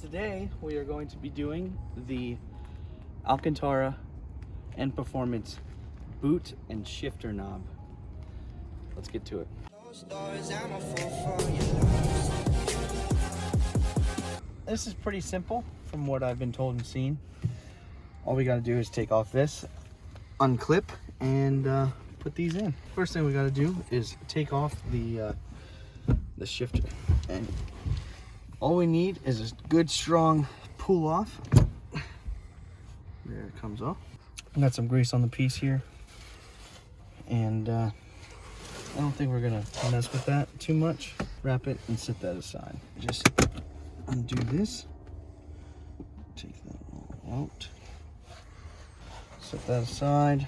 Today we are going to be doing the Alcantara N Performance boot and shifter knob. Let's get to it. This is pretty simple from what I've been told and seen. All we got to do is take off this, unclip, and put these in. First thing we got to do is take off the shifter, and all we need is a good strong pull off. There it comes off. Got some grease on the piece here, and I don't think we're gonna mess with that too much. Wrap it and set that aside. Just undo this, take that all out, set that aside.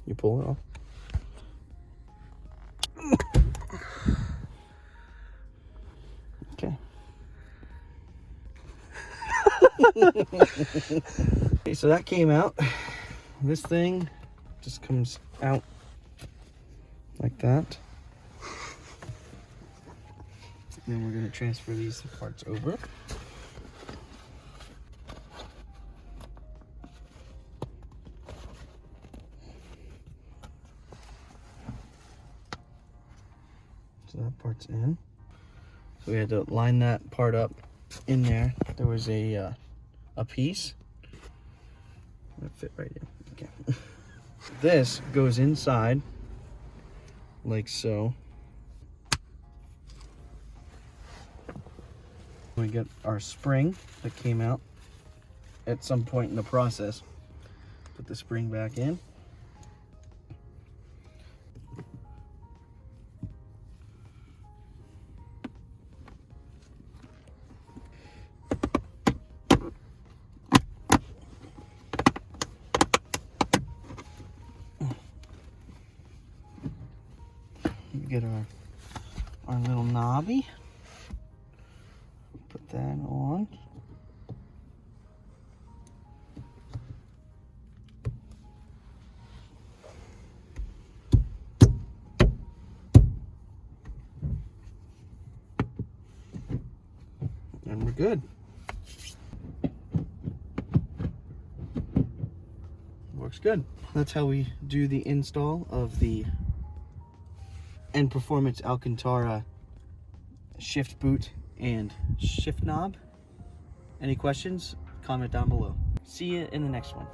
You pull it off. Okay. Okay, so that came out. This thing just comes out like that. And then we're going to transfer these parts over. So that part's in. So we had to line that part up in there. There was a piece. That fit right in. Okay. This goes inside like so. We get our spring that came out at some point in the process. Put the spring back in. Get our little knobby. Put that on. And we're good. Works good. That's how we do the install of the N Performance Alcantara shift boot and shift knob. Any questions? Comment down below. See you in the next one.